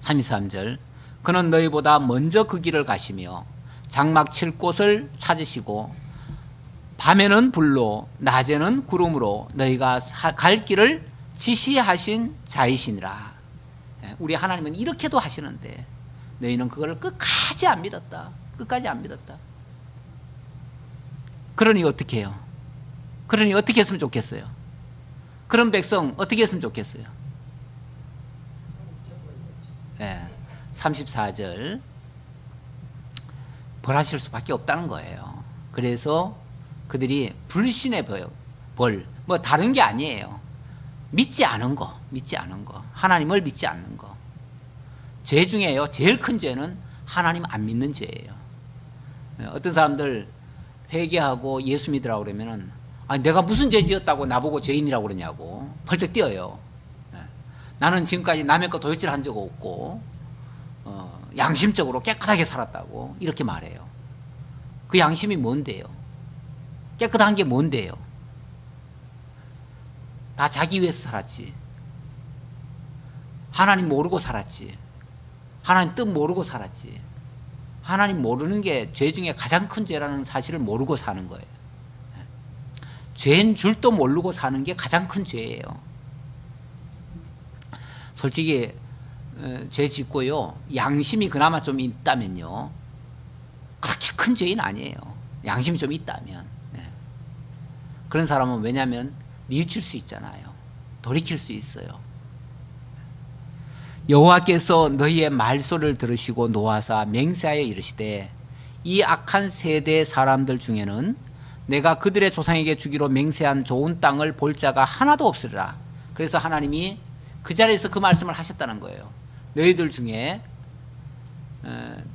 33절 그는 너희보다 먼저 그 길을 가시며 장막 칠 곳을 찾으시고 밤에는 불로 낮에는 구름으로 너희가 갈 길을 지시하신 자이시니라. 우리 하나님은 이렇게도 하시는데 너희는 그걸 끝까지 안 믿었다. 끝까지 안 믿었다. 그러니 어떻게 해요? 그러니 어떻게 했으면 좋겠어요? 그런 백성 어떻게 했으면 좋겠어요? 34절 벌하실 수밖에 없다는 거예요. 그래서 그들이 불신의 벌, 뭐 다른 게 아니에요. 믿지 않은 거, 하나님을 믿지 않는 거. 죄 중에요, 제일 큰 죄는 하나님 안 믿는 죄예요. 어떤 사람들 회개하고 예수 믿으라고 그러면은 아니, 내가 무슨 죄 지었다고 나보고 죄인이라고 그러냐고 벌쩍 뛰어요. 나는 지금까지 남의 거 도둑질 한 적 없고 양심적으로 깨끗하게 살았다고 이렇게 말해요. 그 양심이 뭔데요? 깨끗한 게 뭔데요? 다 자기 위해서 살았지. 하나님 모르고 살았지. 하나님 뜻 모르고 살았지. 하나님 모르는 게 죄 중에 가장 큰 죄라는 사실을 모르고 사는 거예요. 죄인 줄도 모르고 사는 게 가장 큰 죄예요. 솔직히 죄 짓고요, 양심이 그나마 좀 있다면요, 그렇게 큰 죄인 아니에요. 양심이 좀 있다면. 그런 사람은 왜냐하면 뉘우칠 수 있잖아요. 돌이킬 수 있어요. 여호와께서 너희의 말소를 들으시고 노하사 맹세하여 이르시되 이 악한 세대 사람들 중에는 내가 그들의 조상에게 주기로 맹세한 좋은 땅을 볼 자가 하나도 없으리라. 그래서 하나님이 그 자리에서 그 말씀을 하셨다는 거예요. 너희들 중에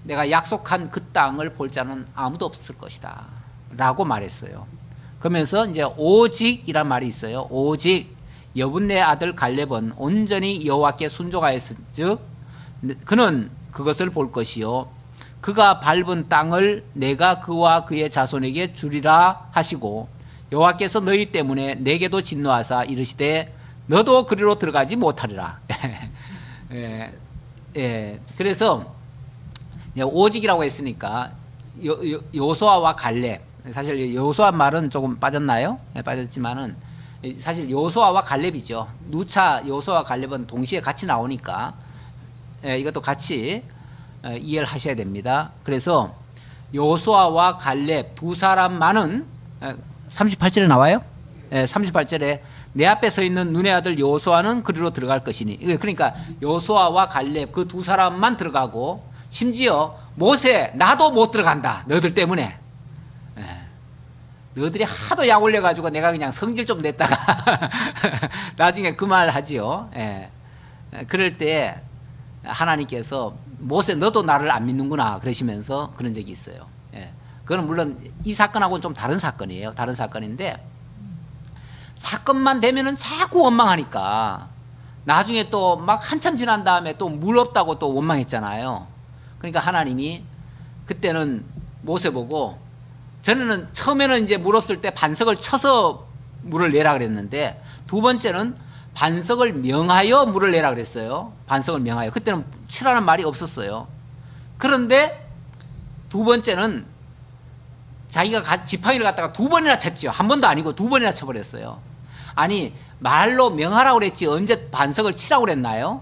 내가 약속한 그 땅을 볼 자는 아무도 없을 것이다 라고 말했어요. 그러면서 이제 오직이란 말이 있어요. 오직 여분네 아들 갈렙은 온전히 여호와께 순종하였은즉 그는 그것을 볼 것이요 그가 밟은 땅을 내가 그와 그의 자손에게 주리라 하시고 여호와께서 너희 때문에 내게도 진노하사 이르시되 너도 그리로 들어가지 못하리라. 그래서 오직이라고 했으니까 여호수아와 갈렙, 사실 여호수아 말은 조금 빠졌나요? 빠졌지만은 사실 여호수아와 갈렙이죠. 누차 여호수아와 갈렙은 동시에 같이 나오니까 이것도 같이 이해를 하셔야 됩니다. 그래서 여호수아와 갈렙 두 사람만은 38절에 나와요. 38절에 내 앞에 서 있는 눈의 아들 여호수아는 그리로 들어갈 것이니, 그러니까 여호수아와 갈렙 그 두 사람만 들어가고 심지어 모세 나도 못 들어간다 너희들 때문에. 너희들이 하도 약 올려가지고 내가 그냥 성질 좀 냈다가 나중에 그 말 하지요. 예. 그럴 때 하나님께서 모세 너도 나를 안 믿는구나 그러시면서 그런 적이 있어요. 예. 그건 물론 이 사건하고는 좀 다른 사건이에요. 다른 사건인데 사건만 되면은 자꾸 원망하니까 나중에 또 막 한참 지난 다음에 또 물 없다고 또 원망했잖아요. 그러니까 하나님이 그때는 모세 보고 전에는 처음에는 이제 물 없을 때 반석을 쳐서 물을 내라 그랬는데 두 번째는 반석을 명하여 물을 내라 그랬어요. 반석을 명하여. 그때는 치라는 말이 없었어요. 그런데 두 번째는 자기가 지팡이를 갖다가 두 번이나 쳤죠. 한 번도 아니고 두 번이나 쳐버렸어요. 아니 말로 명하라고 그랬지 언제 반석을 치라고 그랬나요?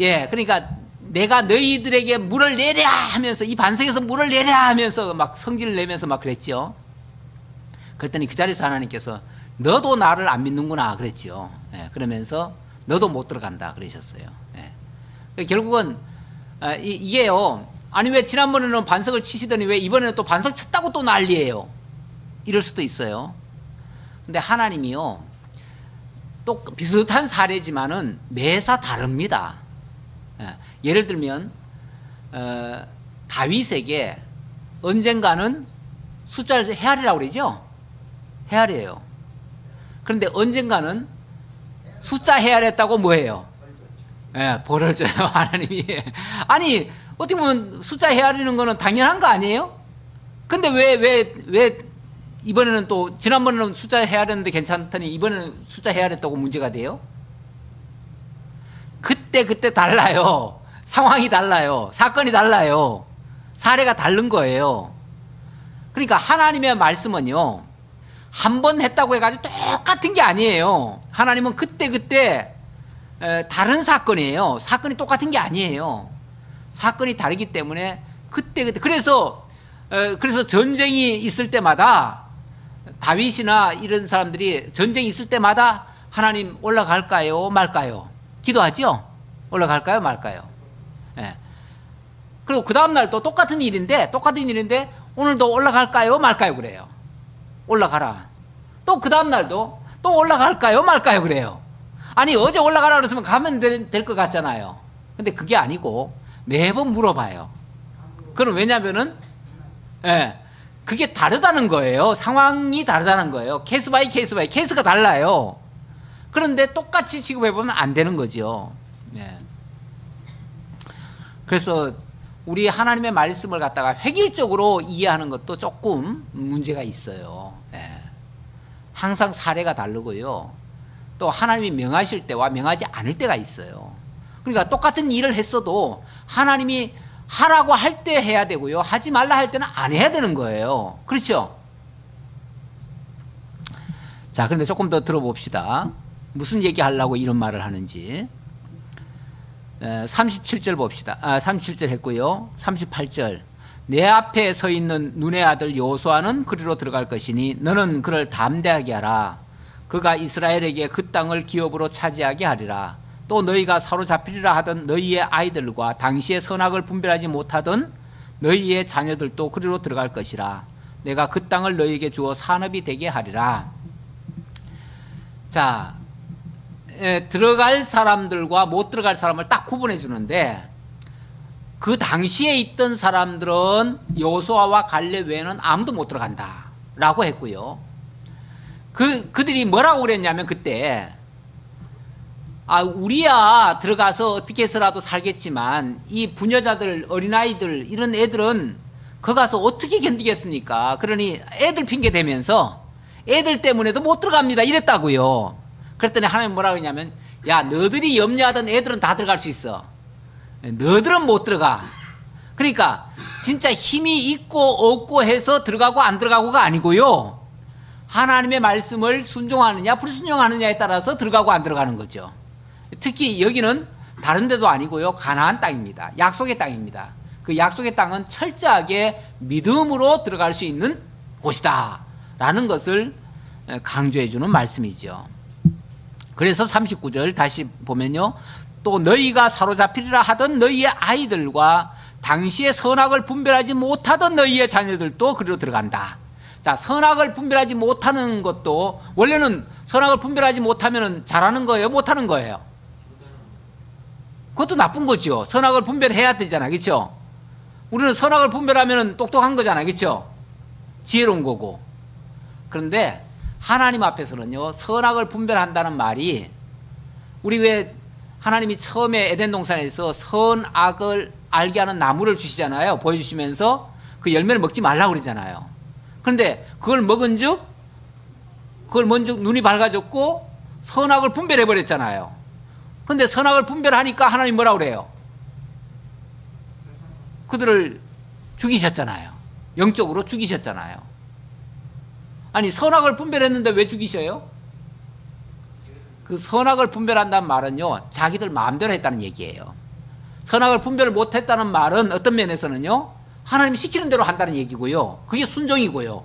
예, 그러니까 내가 너희들에게 물을 내랴 하면서 이 반석에서 물을 내랴 하면서 막 성질을 내면서 막 그랬죠. 그랬더니 그 자리에서 하나님께서 너도 나를 안 믿는구나 그랬죠. 예, 그러면서 너도 못 들어간다 그러셨어요. 예. 결국은 이게요. 아니 왜 지난번에는 반석을 치시더니 왜 이번에는 또 반석 쳤다고 또 난리예요. 이럴 수도 있어요. 근데 하나님이요. 또 비슷한 사례지만은 매사 다릅니다. 예를 들면 다윗에게 언젠가는 숫자를 헤아리라고 그러죠. 헤아려요. 그런데 언젠가는 숫자 헤아렸다고 뭐예요? 예, 벌을 줘요 하나님이. 아니 어떻게 보면 숫자 헤아리는 거는 당연한 거 아니에요? 근데 왜 이번에는 또 지난번에는 숫자 헤아렸는데 괜찮더니 이번에는 숫자 헤아렸다고 문제가 돼요? 그때 달라요. 상황이 달라요. 사건이 달라요. 사례가 다른 거예요. 그러니까 하나님의 말씀은요. 한 번 했다고 해가지고 똑같은 게 아니에요. 하나님은 그때 다른 사건이에요. 사건이 똑같은 게 아니에요. 사건이 다르기 때문에 그때 그래서 전쟁이 있을 때마다 다윗이나 이런 사람들이 전쟁이 있을 때마다 하나님 올라갈까요 말까요? 기도하죠. 올라갈까요 말까요? 예. 그리고 그 다음날 또 똑같은 일인데 오늘도 올라갈까요 말까요 그래요. 올라가라. 또 그 다음날도 또 올라갈까요 말까요 그래요. 아니 어제 올라가라 그랬으면 가면 될 것 같잖아요. 근데 그게 아니고 매번 물어봐요. 그럼 왜냐면은 그게 다르다는 거예요. 상황이 다르다는 거예요. 케이스 바이 케이스가 달라요. 그런데 똑같이 취급해보면 안 되는 거죠. 그래서 우리 하나님의 말씀을 갖다가 획일적으로 이해하는 것도 조금 문제가 있어요. 항상 사례가 다르고요. 또 하나님이 명하실 때와 명하지 않을 때가 있어요. 그러니까 똑같은 일을 했어도 하나님이 하라고 할 때 해야 되고요. 하지 말라 할 때는 안 해야 되는 거예요. 그렇죠? 자, 그런데 조금 더 들어봅시다. 무슨 얘기하려고 이런 말을 하는지. 37절 봅시다. 37절 했고요. 38절. 내 앞에 서 있는 눈의 아들 여호수아는 그리로 들어갈 것이니 너는 그를 담대하게 하라. 그가 이스라엘에게 그 땅을 기업으로 차지하게 하리라. 또 너희가 사로잡히리라 하던 너희의 아이들과 당시의 선악을 분별하지 못하던 너희의 자녀들도 그리로 들어갈 것이라. 내가 그 땅을 너희에게 주어 산업이 되게 하리라. 자, 들어갈 사람들과 못 들어갈 사람을 딱 구분해 주는데 그 당시에 있던 사람들은 여호수아와 갈렙 외에는 아무도 못 들어간다 라고 했고요. 그들이 뭐라고 그랬냐면 그때 우리야 들어가서 어떻게 해서라도 살겠지만 이 부녀자들 어린아이들 이런 애들은 거기 가서 어떻게 견디겠습니까? 그러니 애들 핑계 대면서 애들 때문에도 못 들어갑니다 이랬다고요. 그랬더니 하나님 뭐라고 했냐면 야 너들이 염려하던 애들은 다 들어갈 수 있어. 너들은 못 들어가. 그러니까 진짜 힘이 있고 없고 해서 들어가고 안 들어가고가 아니고요. 하나님의 말씀을 순종하느냐 불순종하느냐에 따라서 들어가고 안 들어가는 거죠. 특히 여기는 다른 데도 아니고요. 가나안 땅입니다. 약속의 땅입니다. 그 약속의 땅은 철저하게 믿음으로 들어갈 수 있는 곳이다 라는 것을 강조해 주는 말씀이죠. 그래서 39절 다시 보면요. 또 너희가 사로잡히리라 하던 너희의 아이들과 당시에 선악을 분별하지 못하던 너희의 자녀들도 그리로 들어간다. 자, 선악을 분별하지 못하는 것도 원래는 선악을 분별하지 못하면 잘하는 거예요? 못하는 거예요? 그것도 나쁜 거죠. 선악을 분별해야 되잖아. 그렇죠? 우리는 선악을 분별하면 똑똑한 거잖아. 그렇죠? 지혜로운 거고. 그런데 하나님 앞에서는요, 선악을 분별한다는 말이, 우리 왜 하나님이 처음에 에덴 동산에서 선악을 알게 하는 나무를 주시잖아요. 보여주시면서 그 열매를 먹지 말라고 그러잖아요. 그런데 그걸 먹은 즉 그걸 먼저 눈이 밝아졌고 선악을 분별해 버렸잖아요. 그런데 선악을 분별하니까 하나님 뭐라고 그래요? 그들을 죽이셨잖아요. 영적으로 죽이셨잖아요. 아니, 선악을 분별했는데 왜 죽이셔요? 그 선악을 분별한다는 말은요, 자기들 마음대로 했다는 얘기예요. 선악을 분별을 못했다는 말은 어떤 면에서는요, 하나님이 시키는 대로 한다는 얘기고요. 그게 순종이고요.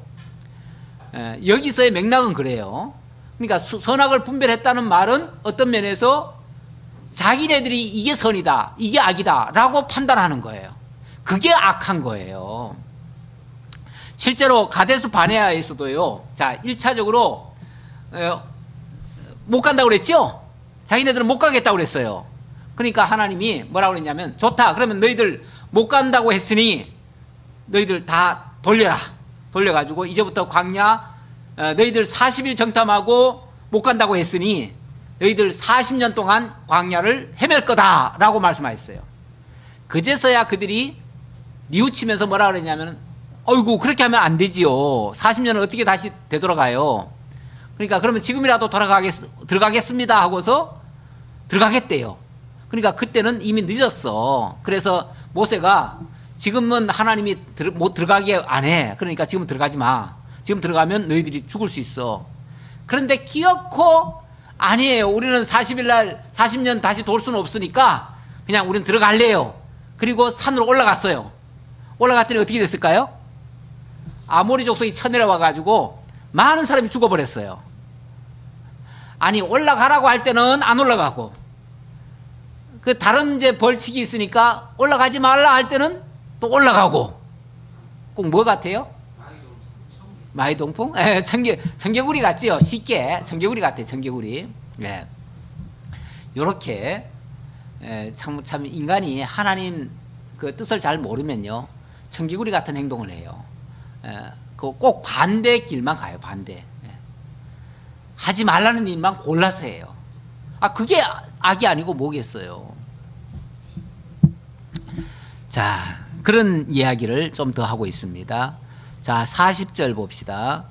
여기서의 맥락은 그래요. 그러니까 선악을 분별했다는 말은 어떤 면에서 자기네들이 이게 선이다, 이게 악이다 라고 판단하는 거예요. 그게 악한 거예요. 실제로 가데스 바네아에서도요, 자, 1차적으로 못 간다고 그랬죠? 자기네들은 못 가겠다고 그랬어요. 그러니까 하나님이 뭐라고 그랬냐면, 좋다, 그러면 너희들 못 간다고 했으니 너희들 다 돌려라. 돌려가지고 이제부터 광야, 너희들 40일 정탐하고 못 간다고 했으니 너희들 40년 동안 광야를 헤맬 거다 라고 말씀하셨어요. 그제서야 그들이 뉘우치면서 뭐라 그랬냐면, 어이구, 그렇게 하면 안 되지요. 40년을 어떻게 다시 되돌아가요? 그러니까 그러면 지금이라도 들어가겠습니다 하고서 들어가겠대요. 그러니까 그때는 이미 늦었어. 그래서 모세가 지금은 하나님이 못 들어가게 안 해. 그러니까 지금 들어가지 마. 지금 들어가면 너희들이 죽을 수 있어. 그런데 기어코 아니에요. 우리는 40일 날 40년 다시 돌 수는 없으니까 그냥 우리는 들어갈래요. 그리고 산으로 올라갔어요. 올라갔더니 어떻게 됐을까요? 아모리 족속이 쳐내려와 가지고 많은 사람이 죽어버렸어요. 아니, 올라가라고 할 때는 안 올라가고, 그 다른 이제 벌칙이 있으니까 올라가지 말라 할 때는 또 올라가고. 꼭 뭐 같아요? 마이동풍? 청개구리 같지요. 쉽게 청개구리 같아요. 청개구리. 예. 요렇게 참 인간이 하나님 그 뜻을 잘 모르면요, 청개구리 같은 행동을 해요. 꼭 반대 길만 가요. 반대. 하지 말라는 일만 골라서 해요. 그게 악이 아니고 뭐겠어요. 자, 그런 이야기를 좀 더 하고 있습니다. 자, 40절 봅시다.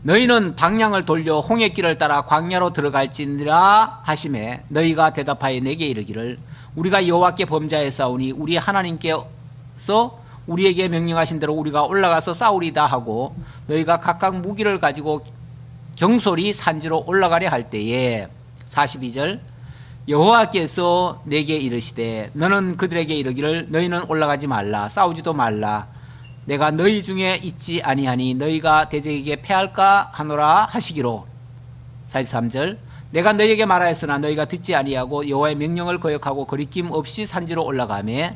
너희는 방향을 돌려 홍해길을 따라 광야로 들어갈지니라 하시매 너희가 대답하여 내게 이르기를 우리가 여호와께 범죄하였사오니 우리 하나님께서 우리에게 명령하신 대로 우리가 올라가서 싸우리다 하고 너희가 각각 무기를 가지고 경솔히 산지로 올라가려 할 때에 42절 여호와께서 내게 이르시되 너는 그들에게 이르기를 너희는 올라가지 말라 싸우지도 말라 내가 너희 중에 있지 아니하니 너희가 대적에게 패할까 하노라 하시기로 43절 내가 너희에게 말하였으나 너희가 듣지 아니하고 여호와의 명령을 거역하고 거리낌 없이 산지로 올라가매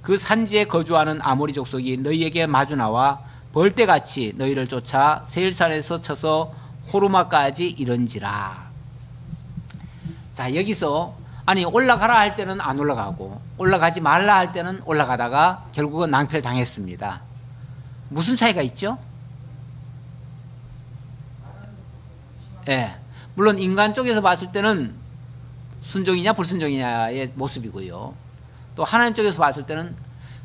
그 산지에 거주하는 아모리 족속이 너희에게 마주 나와 벌떼같이 너희를 쫓아 세일산에서 쳐서 호르마까지 이른지라. 자, 여기서 아니 올라가라 할 때는 안 올라가고 올라가지 말라 할 때는 올라가다가 결국은 낭패를 당했습니다. 무슨 차이가 있죠? 예, 물론 인간 쪽에서 봤을 때는 순종이냐 불순종이냐의 모습이고요. 또 하나님 쪽에서 봤을 때는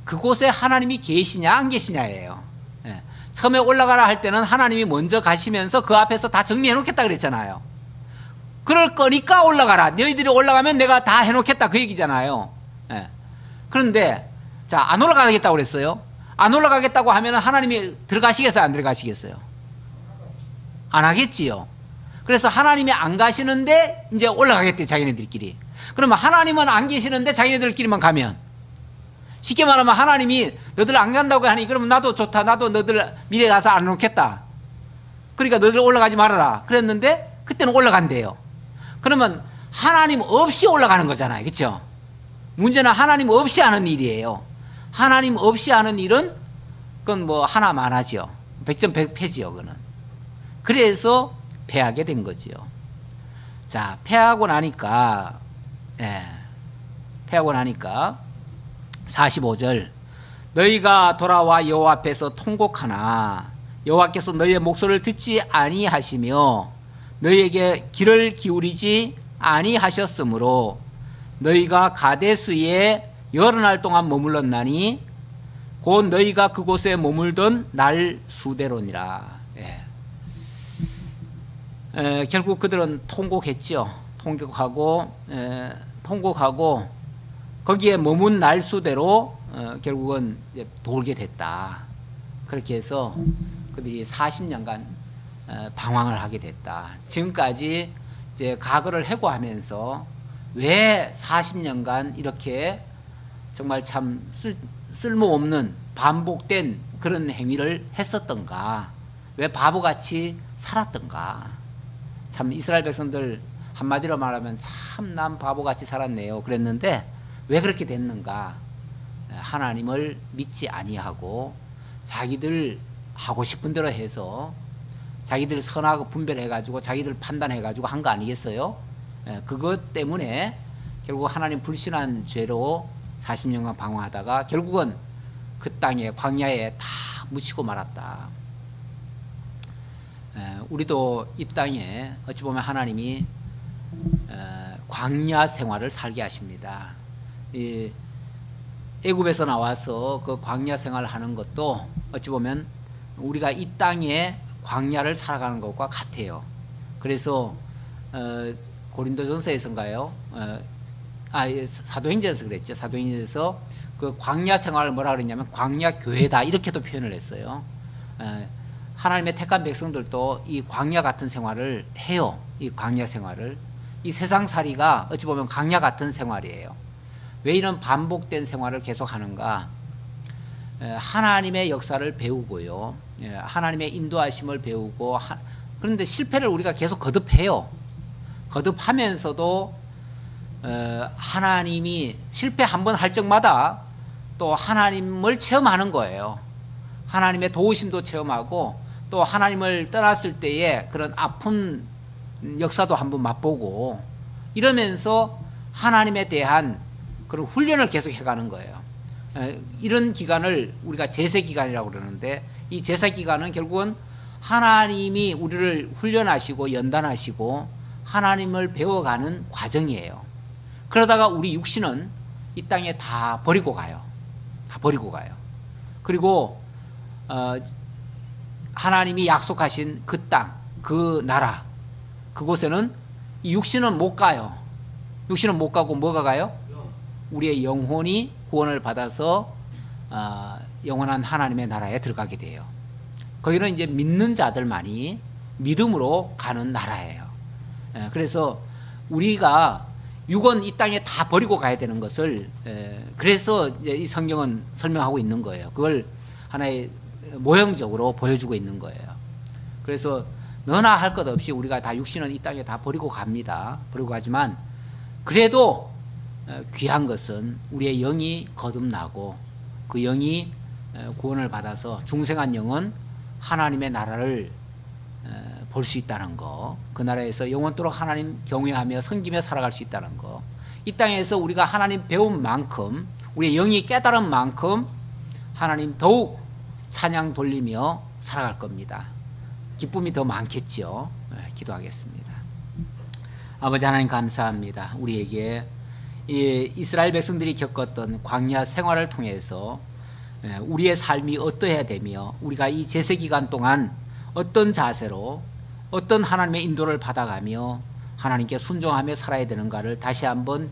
그곳에 하나님이 계시냐 안 계시냐예요. 예. 처음에 올라가라 할 때는 하나님이 먼저 가시면서 그 앞에서 다 정리해 놓겠다 그랬잖아요. 그럴 거니까 올라가라. 너희들이 올라가면 내가 다 해놓겠다 그 얘기잖아요. 예. 그런데 자, 안 올라가겠다고 그랬어요. 안 올라가겠다고 하면 하나님이 들어가시겠어요 안 들어가시겠어요? 안 하겠지요. 그래서 하나님이 안 가시는데 이제 올라가겠대요 자기네들끼리. 그러면 하나님은 안 계시는데 자기네들끼리만 가면, 쉽게 말하면 하나님이 너들 안 간다고 하니 그러면 나도 좋다, 나도 너들 미래 가서 안 놓겠다, 그러니까 너들 올라가지 말아라 그랬는데 그때는 올라간대요. 그러면 하나님 없이 올라가는 거잖아요. 그렇죠? 문제는 하나님 없이 하는 일이에요. 하나님 없이 하는 일은 그건 뭐 하나 많아지요. 백전백패지요. 그는. 그래서 패하게 된 거지요. 자, 패하고 나니까 45절 너희가 돌아와 여호와 앞에서 통곡하나 여호와께서 너희의 목소리를 듣지 아니하시며 너희에게 귀를 기울이지 아니하셨으므로 너희가 가데스에 여러 날 동안 머물렀나니 곧 너희가 그곳에 머물던 날 수대로니라. 결국 그들은 통곡했죠. 통곡하고 거기에 머문 날 수대로 결국은 이제 돌게 됐다. 그렇게 해서 그들이 40년간 방황을 하게 됐다. 지금까지 이제 과거를 회고하면서 왜 40년간 이렇게 정말 참 쓸모없는 반복된 그런 행위를 했었던가? 왜 바보같이 살았던가? 참 이스라엘 백성들 한마디로 말하면 참 난 바보같이 살았네요. 그랬는데 왜 그렇게 됐는가? 하나님을 믿지 아니하고 자기들 하고 싶은 대로 해서 자기들 선하고 분별해가지고 자기들 판단해가지고 한 거 아니겠어요? 그것 때문에 결국 하나님 불신한 죄로 40년간 방황하다가 결국은 그 땅에 광야에 다 묻히고 말았다. 우리도 이 땅에 어찌 보면 하나님이 광야 생활을 살게 하십니다. 이 애굽에서 나와서 그 광야 생활을 하는 것도 어찌 보면 우리가 이 땅에 광야를 살아가는 것과 같아요. 그래서 고린도전서에서인가요? 사도행전에서 그랬죠. 사도행전에서 그 광야 생활을 뭐라 그랬냐면 광야 교회다 이렇게도 표현을 했어요. 하나님의 택한 백성들도 이 광야 같은 생활을 해요. 이 광야 생활을. 이 세상살이가 어찌 보면 광야 같은 생활이에요. 왜 이런 반복된 생활을 계속하는가? 하나님의 역사를 배우고요. 하나님의 인도하심을 배우고 그런데 실패를 우리가 계속 거듭해요. 거듭하면서도 하나님이 실패 한 번 할 적마다 또 하나님을 체험하는 거예요. 하나님의 도우심도 체험하고 또 하나님을 떠났을 때의 그런 아픈 역사도 한번 맛보고 이러면서 하나님에 대한 그런 훈련을 계속 해가는 거예요. 이런 기간을 우리가 제세기간이라고 그러는데 이 제세기간은 결국은 하나님이 우리를 훈련하시고 연단하시고 하나님을 배워가는 과정이에요. 그러다가 우리 육신은 이 땅에 다 버리고 가요. 다 버리고 가요. 그리고 하나님이 약속하신 그 땅, 그 나라, 그곳에는 이 육신은 못 가요. 육신은 못 가고 뭐가 가요? 우리의 영혼이 구원을 받아서 영원한 하나님의 나라에 들어가게 돼요. 거기는 이제 믿는 자들만이 믿음으로 가는 나라예요. 그래서 우리가 육은 이 땅에 다 버리고 가야 되는 것을 그래서 이제 이 성경은 설명하고 있는 거예요. 그걸 하나의 모형적으로 보여주고 있는 거예요. 그래서 너나 할 것 없이 우리가 다 육신은 이 땅에 다 버리고 갑니다. 버리고 가지만 그래도 귀한 것은 우리의 영이 거듭나고 그 영이 구원을 받아서 중생한 영은 하나님의 나라를 볼 수 있다는 거, 그 나라에서 영원토록 하나님 경외하며 섬기며 살아갈 수 있다는 거, 이 땅에서 우리가 하나님 배운 만큼 우리의 영이 깨달은 만큼 하나님 더욱 찬양 돌리며 살아갈 겁니다. 기쁨이 더 많겠죠. 기도하겠습니다. 아버지 하나님 감사합니다. 우리에게 이 이스라엘 백성들이 겪었던 광야 생활을 통해서 우리의 삶이 어떠해야 되며 우리가 이 제세기간 동안 어떤 자세로 어떤 하나님의 인도를 받아가며 하나님께 순종하며 살아야 되는가를 다시 한번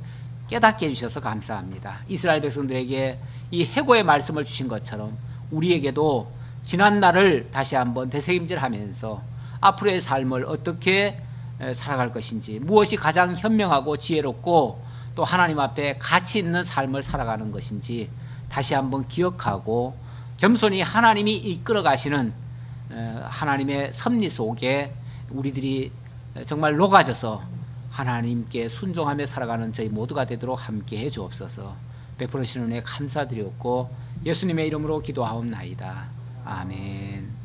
깨닫게 해주셔서 감사합니다. 이스라엘 백성들에게 이 해고의 말씀을 주신 것처럼 우리에게도 지난 날을 다시 한번 되새김질하면서 앞으로의 삶을 어떻게 살아갈 것인지, 무엇이 가장 현명하고 지혜롭고 또 하나님 앞에 가치 있는 삶을 살아가는 것인지 다시 한번 기억하고 겸손히 하나님이 이끌어 가시는 하나님의 섭리 속에 우리들이 정말 녹아져서 하나님께 순종하며 살아가는 저희 모두가 되도록 함께 해 주옵소서. 베풀으시는 은혜 감사드렸고 예수님의 이름으로 기도하옵나이다. 아멘.